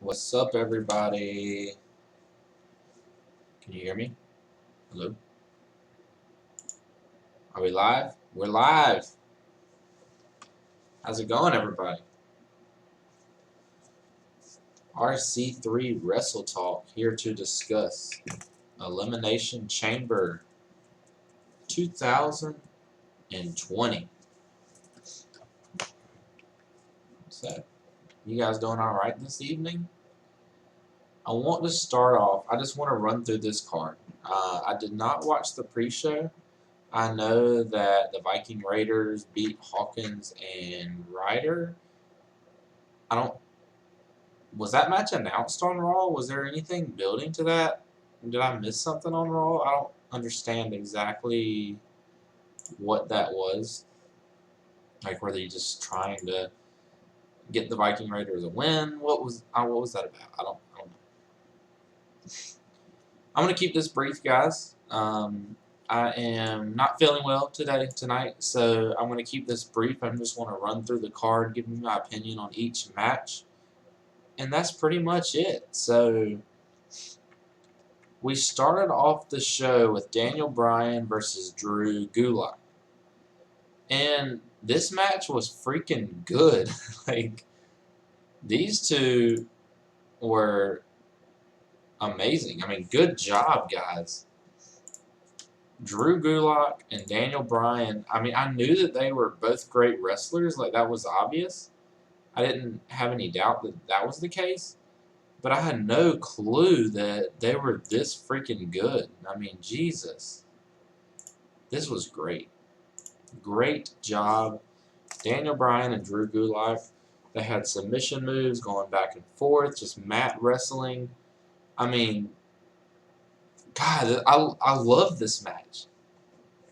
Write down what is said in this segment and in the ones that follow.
What's up, everybody? Can you hear me? Hello? Are we live? We're live. How's it going, everybody? RC3 WrestleTalk here to discuss Elimination Chamber 2020. What's that? You guys doing all right this evening? I want to start off. I just want to run through this card. I did not watch the pre-show. I know that the Viking Raiders beat Hawkins and Ryder. Was that match announced on Raw? Was there anything building to that? Did I miss something on Raw? I don't understand exactly what that was. Like, were they just trying to get the Viking Raiders a win? What was that about? I don't know. I'm gonna keep this brief, guys. I am not feeling well tonight, so I'm gonna keep this brief. I just want to run through the card, give you my opinion on each match. And that's pretty much it. So we started off the show with Daniel Bryan versus Drew Gulak. And this match was freaking good. Like, these two were amazing. I mean, good job, guys. Drew Gulak and Daniel Bryan, I mean, I knew that they were both great wrestlers. Like, that was obvious. I didn't have any doubt that that was the case. But I had no clue that they were this freaking good. I mean, Jesus. This was great. Great job. Daniel Bryan and Drew Gulak. They had submission moves going back and forth, just mat wrestling. I mean, God, I love this match.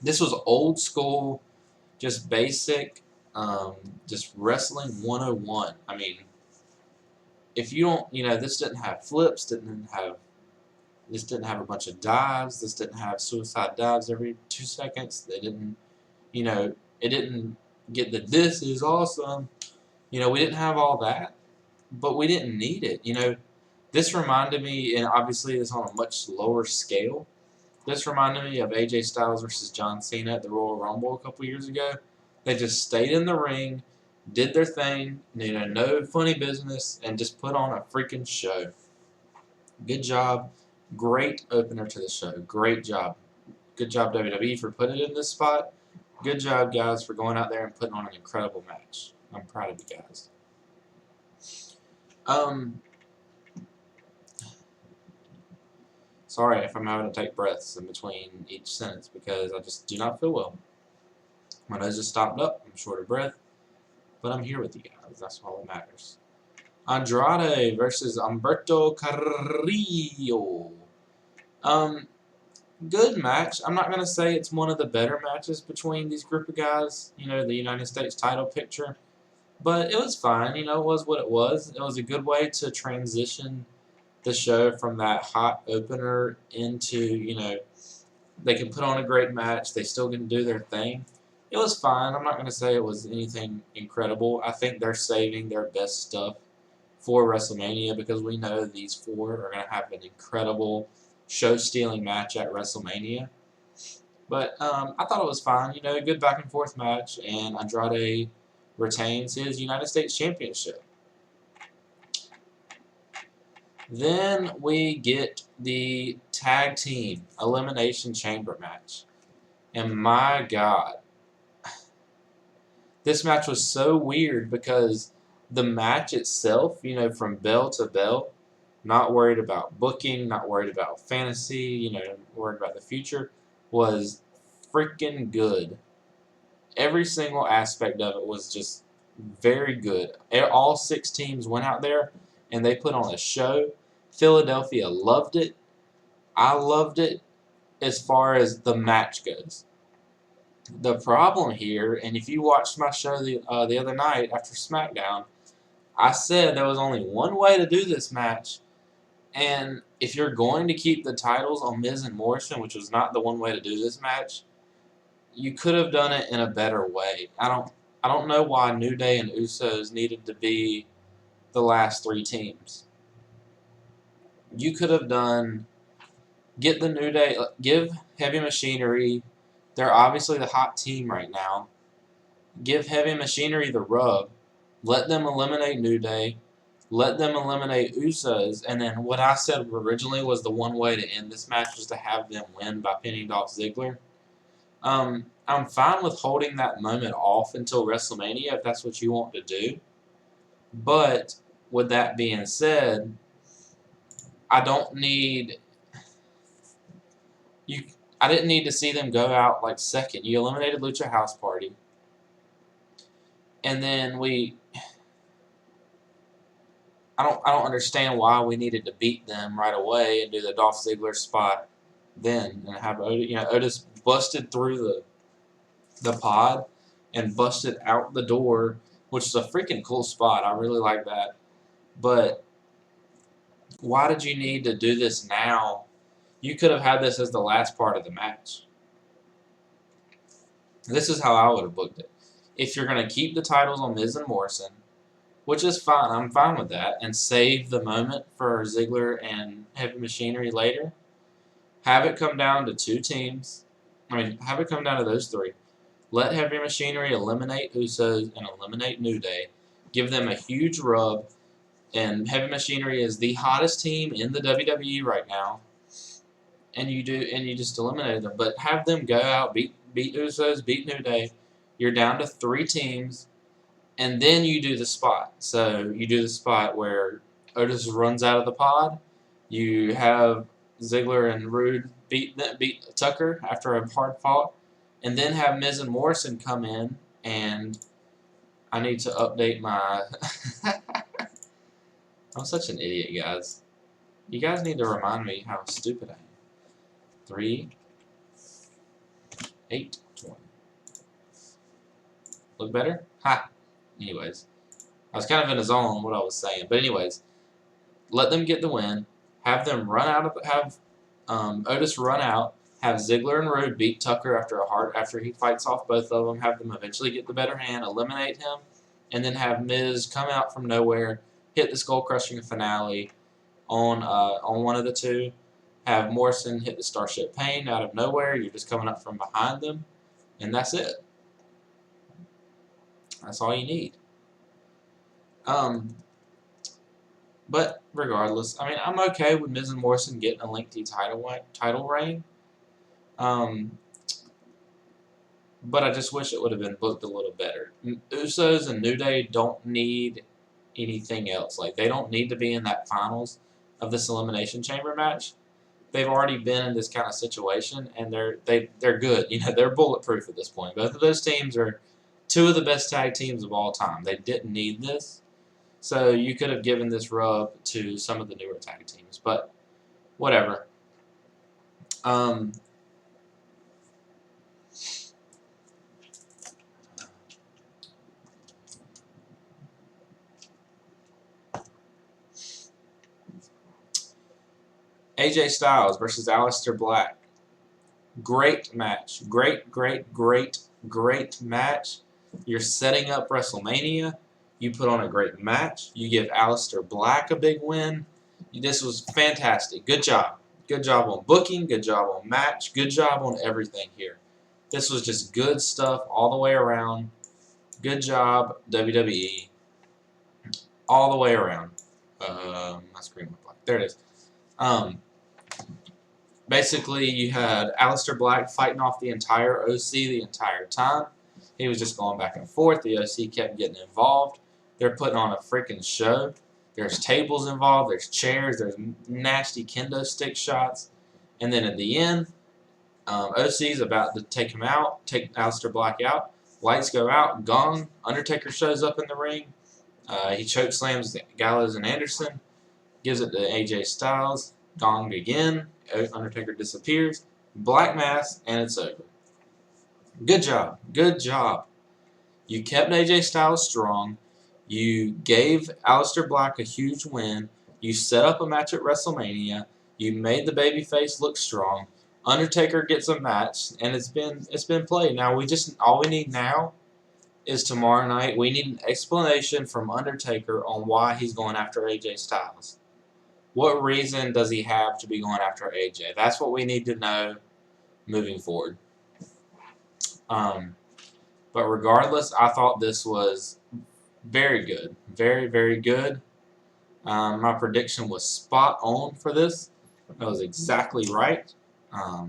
This was old school, just basic, just wrestling 101. I mean, if you don't, this didn't have flips, this didn't have a bunch of dives, this didn't have suicide dives every 2 seconds. They didn't, it didn't get the this is awesome. We didn't have all that, but we didn't need it. This reminded me, and obviously it's on a much lower scale. This reminded me of AJ Styles versus John Cena at the Royal Rumble a couple years ago. They just stayed in the ring, did their thing, no funny business, and just put on a freaking show. Good job. Great opener to the show. Great job. Good job, WWE, for putting it in this spot. Good job, guys, for going out there and putting on an incredible match. I'm proud of you guys. Sorry if I'm having to take breaths in between each sentence because I just do not feel well. My nose just stopped up. I'm short of breath. But I'm here with you guys. That's all that matters. Andrade versus Humberto Carrillo. Good match. I'm not going to say it's one of the better matches between these group of guys, the United States title picture. But it was fine. It was what it was. It was a good way to transition the show from that hot opener into, they can put on a great match. They still can do their thing. It was fine. I'm not going to say it was anything incredible. I think they're saving their best stuff for WrestleMania because we know these four are going to have an incredible show-stealing match at WrestleMania. But I thought it was fine. A good back-and-forth match, and Andrade retains his United States Championship. Then we get the tag team elimination chamber match. And my God, this match was so weird because the match itself, from bell to bell, not worried about booking, not worried about fantasy, worried about the future, was freaking good. Every single aspect of it was just very good. All 6 teams went out there and they put on a show. Philadelphia loved it. I loved it as far as the match goes. The problem here, and if you watched my show the other night after SmackDown, I said there was only one way to do this match, and if you're going to keep the titles on Miz and Morrison, which was not the one way to do this match, you could have done it in a better way. I don't know why New Day and Usos needed to be the last 3 teams. You could have done, get the New Day, give Heavy Machinery, they're obviously the hot team right now. Give Heavy Machinery the rub. Let them eliminate New Day. Let them eliminate Usos. And then what I said originally was the one way to end this match was to have them win by pinning Dolph Ziggler. I'm fine with holding that moment off until WrestleMania if that's what you want to do. But with that being said, I don't need you. I didn't need to see them go out like second. You eliminated Lucha House Party, and then I don't understand why we needed to beat them right away and do the Dolph Ziggler spot then and have Otis busted through the pod and busted out the door, which is a freaking cool spot. I really like that. But why did you need to do this now? You could have had this as the last part of the match. This is how I would have booked it. If you're going to keep the titles on Miz and Morrison, which is fine, I'm fine with that, and save the moment for Ziggler and Heavy Machinery later, have it come down to two teams. Have it come down to those three. Let Heavy Machinery eliminate Usos and eliminate New Day. Give them a huge rub. And Heavy Machinery is the hottest team in the WWE right now. And you just eliminated them. But have them go out, beat Usos, beat New Day. You're down to three teams. And then you do the spot. So you do the spot where Otis runs out of the pod. You have Ziggler and Rude beat Tucker after a hard fought. And then have Miz and Morrison come in, and I need to update my... I'm such an idiot, guys. You guys need to remind me how stupid I am. 3, 8, 20. Look better? Ha! Anyways. I was kind of in a zone on what I was saying. But anyways, let them get the win. Have them run out of... Otis run out. Have Ziggler and Rude beat Tucker after he fights off both of them. Have them eventually get the better hand, eliminate him, and then have Miz come out from nowhere, hit the skull-crushing finale on one of the two. Have Morrison hit the Starship Pain out of nowhere. You're just coming up from behind them, and that's it. That's all you need. But regardless, I'm okay with Miz and Morrison getting a lengthy title reign. But I just wish it would have been booked a little better. Usos and New Day don't need anything else. Like, they don't need to be in that finals of this Elimination Chamber match. They've already been in this kind of situation, and they're good. They're bulletproof at this point. Both of those teams are two of the best tag teams of all time. They didn't need this. So you could have given this rub to some of the newer tag teams. But whatever. AJ Styles versus Aleister Black. Great match. Great match. You're setting up WrestleMania. You put on a great match. You give Aleister Black a big win. This was fantastic. Good job. Good job on booking. Good job on match. Good job on everything here. This was just good stuff all the way around. Good job, WWE. All the way around. My screen went black. There it is. Basically, you had Aleister Black fighting off the entire OC the entire time. He was just going back and forth. The OC kept getting involved. They're putting on a freaking show. There's tables involved. There's chairs. There's nasty kendo stick shots. And then at the end, OC's about to take him out, take Aleister Black out. Lights go out. Gong. Undertaker shows up in the ring. He choke slams Gallows and Anderson. Gives it to AJ Styles. Gong again. Undertaker disappears. Black mask, and it's over. Good job. Good job. You kept AJ Styles strong. You gave Aleister Black a huge win. You set up a match at WrestleMania. You made the babyface look strong. Undertaker gets a match, and it's been played. Now all we need now is tomorrow night. We need an explanation from Undertaker on why he's going after AJ Styles. What reason does he have to be going after AJ? That's what we need to know moving forward. But regardless, I thought this was very good. Very, very good. My prediction was spot on for this. I was exactly right. I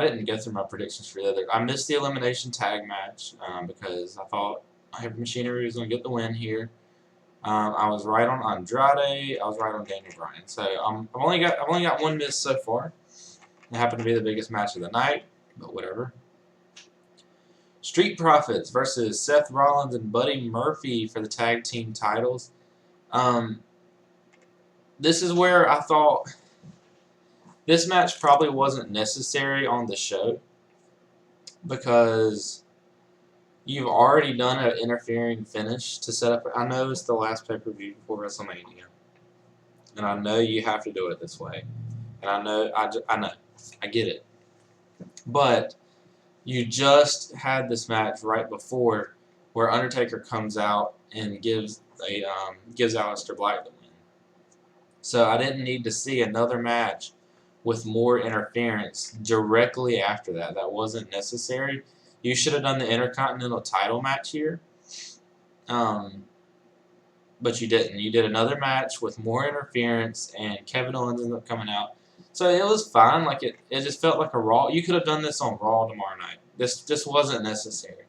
didn't go through my predictions for the other. I missed the elimination tag match because I thought Heavy Machinery was going to get the win here. I was right on Andrade. I was right on Daniel Bryan. So I've only got one miss so far. It happened to be the biggest match of the night, but whatever. Street Profits versus Seth Rollins and Buddy Murphy for the tag team titles. This is where I thought this match probably wasn't necessary on the show because you've already done an interfering finish to set up. I know it's the last pay-per-view before WrestleMania, and I know you have to do it this way, and I know, I get it, but you just had this match right before where Undertaker comes out and gives Aleister Black the win. So I didn't need to see another match with more interference directly after that. That wasn't necessary. You should have done the Intercontinental title match here, but you didn't. You did another match with more interference, and Kevin Owens ended up coming out. So it was fine. Like it just felt like a Raw. You could have done this on Raw tomorrow night. This just wasn't necessary.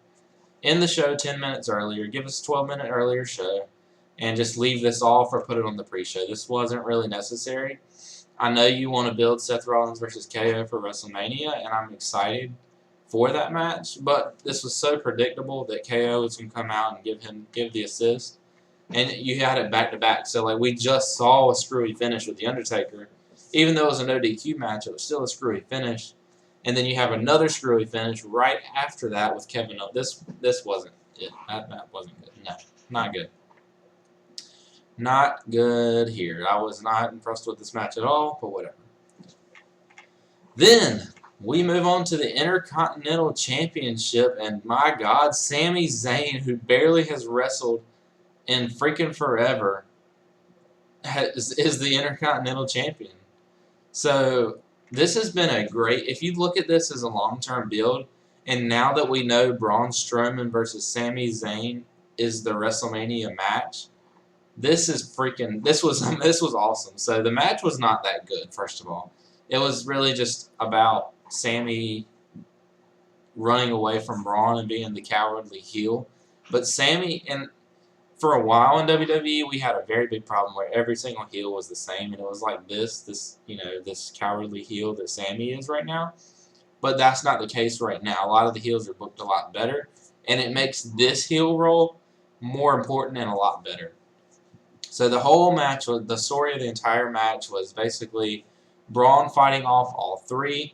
End the show 10 minutes earlier. Give us a 12-minute earlier show, and just leave this off or put it on the pre-show. This wasn't really necessary. I know you want to build Seth Rollins versus KO for WrestleMania, and I'm excited for that match, but this was so predictable that KO was going to come out and give the assist, and you had it back-to-back. So, like, we just saw a screwy finish with The Undertaker. Even though it was an ODQ match, it was still a screwy finish. And then you have another screwy finish right after that with Kevin Owens. This wasn't it. That wasn't good. No, not good. Not good here. I was not impressed with this match at all, but whatever. Then we move on to the Intercontinental Championship, and my God, Sami Zayn, who barely has wrestled in freaking forever, is the Intercontinental Champion. So this has been a great, if you look at this as a long-term build, and now that we know Braun Strowman versus Sami Zayn is the WrestleMania match, this was awesome. So the match was not that good, first of all. It was really just about Sami running away from Braun and being the cowardly heel. But Sami, and for a while in WWE, we had a very big problem where every single heel was the same, and it was like this cowardly heel that Sami is right now. But that's not the case right now. A lot of the heels are booked a lot better, and it makes this heel role more important and a lot better. So the whole match, the story of the entire match was basically Braun fighting off all three.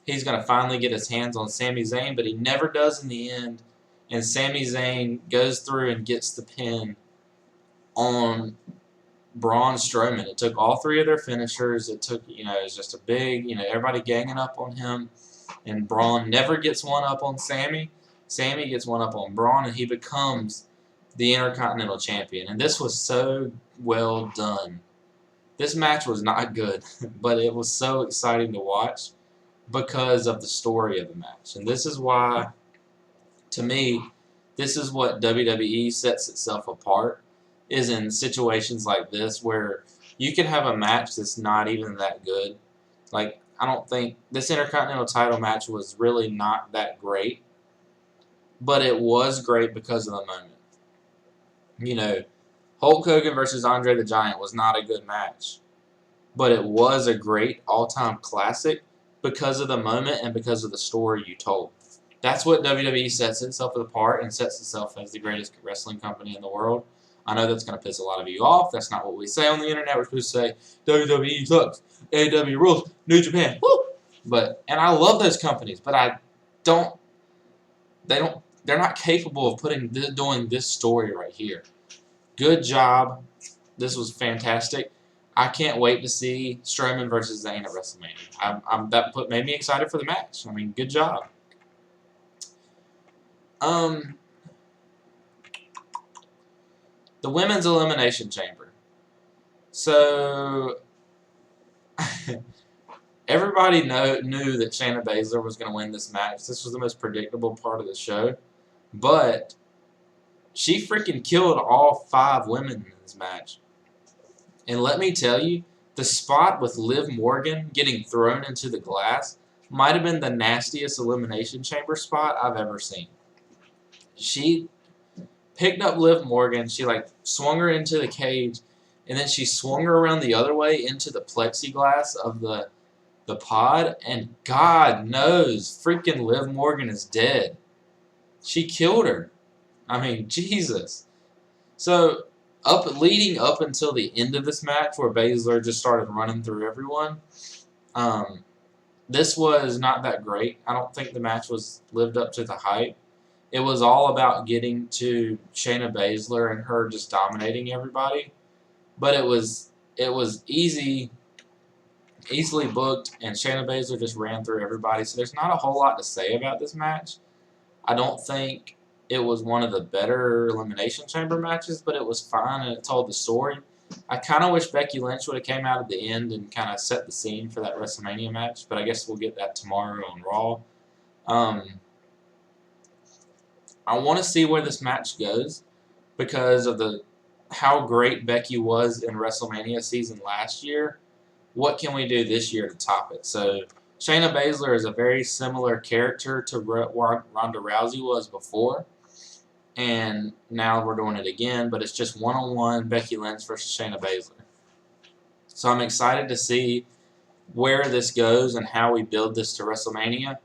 He's going to finally get his hands on Sami Zayn, but he never does in the end. And Sami Zayn goes through and gets the pin on Braun Strowman. It took all three of their finishers. It took, it was just a big, everybody ganging up on him. And Braun never gets one up on Sami. Sami gets one up on Braun, and he becomes the Intercontinental Champion. And this was so well done. This match was not good, but it was so exciting to watch because of the story of the match. And this is why, to me, this is what WWE sets itself apart, is in situations like this where you can have a match that's not even that good. Like, I don't think this Intercontinental title match was really not that great, but it was great because of the moment. Hulk Hogan versus Andre the Giant was not a good match, but it was a great all-time classic because of the moment and because of the story you told. That's what WWE sets itself apart and sets itself as the greatest wrestling company in the world. I know that's going to piss a lot of you off. That's not what we say on the internet. We're supposed to say WWE sucks, AEW rules, New Japan, woo! And I love those companies, but they're not capable of doing this story right here. Good job. This was fantastic. I can't wait to see Strowman versus Zayn at WrestleMania. That made me excited for the match. I mean, good job. The Women's Elimination Chamber. So everybody knew that Shayna Baszler was going to win this match. This was the most predictable part of the show. But she freaking killed all 5 women in this match. And let me tell you, the spot with Liv Morgan getting thrown into the glass might have been the nastiest Elimination Chamber spot I've ever seen. She picked up Liv Morgan, she like swung her into the cage, and then she swung her around the other way into the plexiglass of the pod, and God knows freaking Liv Morgan is dead. She killed her. I mean, Jesus. So, leading up until the end of this match, where Baszler just started running through everyone, this was not that great. I don't think the match lived up to the hype. It was all about getting to Shayna Baszler and her just dominating everybody, but it was easily booked, and Shayna Baszler just ran through everybody. So there's not a whole lot to say about this match. I don't think it was one of the better Elimination Chamber matches, but it was fine and it told the story. I kind of wish Becky Lynch would have came out at the end and kind of set the scene for that WrestleMania match, but I guess we'll get that tomorrow on Raw. I want to see where this match goes because of how great Becky was in WrestleMania season last year. What can we do this year to top it? So Shayna Baszler is a very similar character to Ronda Rousey was before. And now we're doing it again, but it's just one-on-one Becky Lynch versus Shayna Baszler. So I'm excited to see where this goes and how we build this to WrestleMania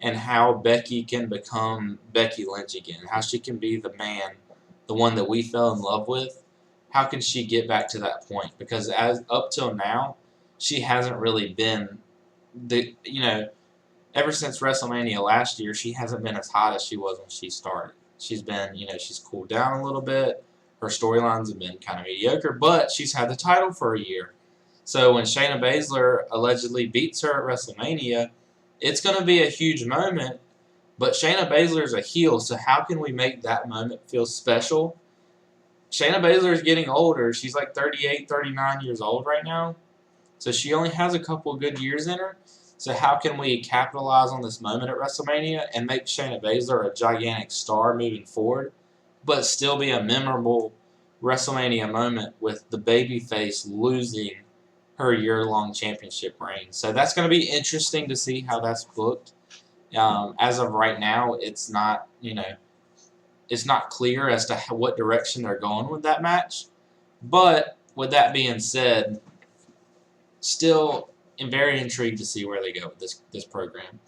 and how Becky can become Becky Lynch again, how she can be the man, the one that we fell in love with. How can she get back to that point? Because up till now, she hasn't really been ever since WrestleMania last year, she hasn't been as hot as she was when she started. She's been, she's cooled down a little bit. Her storylines have been kind of mediocre, but she's had the title for a year. So when Shayna Baszler allegedly beats her at WrestleMania, it's going to be a huge moment, but Shayna Baszler is a heel, so how can we make that moment feel special? Shayna Baszler is getting older. She's like 38, 39 years old right now, so she only has a couple of good years in her. So how can we capitalize on this moment at WrestleMania and make Shayna Baszler a gigantic star moving forward, but still be a memorable WrestleMania moment with the babyface losing her year-long championship reign? So that's going to be interesting to see how that's booked. As of right now, it's not, it's not clear as to what direction they're going with that match. But with that being said, still am very intrigued to see where they go with this program.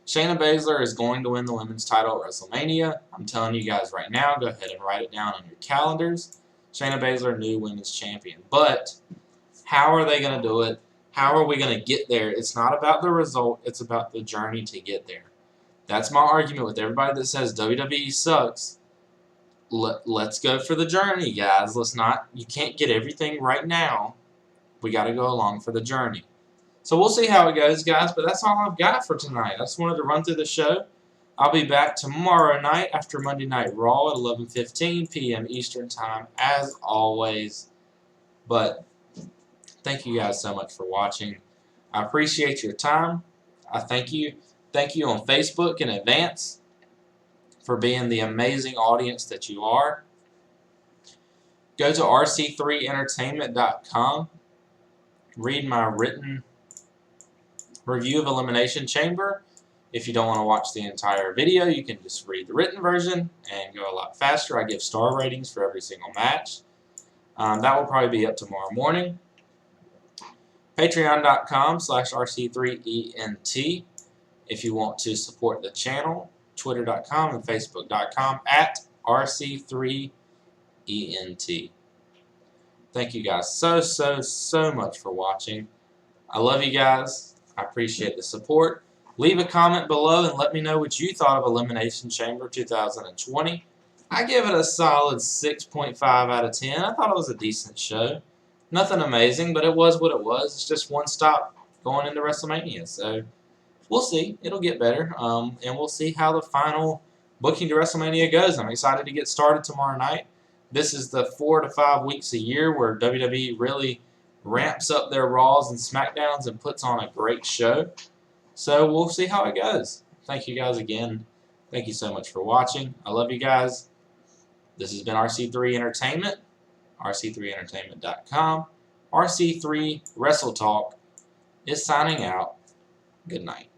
Shayna Baszler is going to win the women's title at WrestleMania. I'm telling you guys right now, go ahead and write it down on your calendars. Shayna Baszler, new women's champion. But how are they going to do it? How are we going to get there? It's not about the result. It's about the journey to get there. That's my argument with everybody that says WWE sucks. Let's go for the journey, guys. You can't get everything right now. We got to go along for the journey. So we'll see how it goes, guys, but that's all I've got for tonight. I just wanted to run through the show. I'll be back tomorrow night after Monday Night Raw at 11:15 p.m. Eastern Time, as always. But thank you guys so much for watching. I appreciate your time. I thank you. Thank you on Facebook in advance for being the amazing audience that you are. Go to rc3entertainment.com. Read my written review of Elimination Chamber. If you don't want to watch the entire video, you can just read the written version and go a lot faster. I give star ratings for every single match. That will probably be up tomorrow morning. Patreon.com/RC3ENT if you want to support the channel. Twitter.com and Facebook.com @RC3ENT. Thank you guys so much for watching. I love you guys. I appreciate the support. Leave a comment below and let me know what you thought of Elimination Chamber 2020. I give it a solid 6.5 out of 10. I thought it was a decent show. Nothing amazing, but it was what it was. It's just one stop going into WrestleMania. So we'll see. It'll get better. And we'll see how the final booking to WrestleMania goes. I'm excited to get started tomorrow night. This is the 4 to 5 weeks a year where WWE really ramps up their Raws and SmackDowns and puts on a great show. So we'll see how it goes. Thank you guys again. Thank you so much for watching. I love you guys. This has been RC3 Entertainment, rc3entertainment.com. RC3 WrestleTalk is signing out. Good night.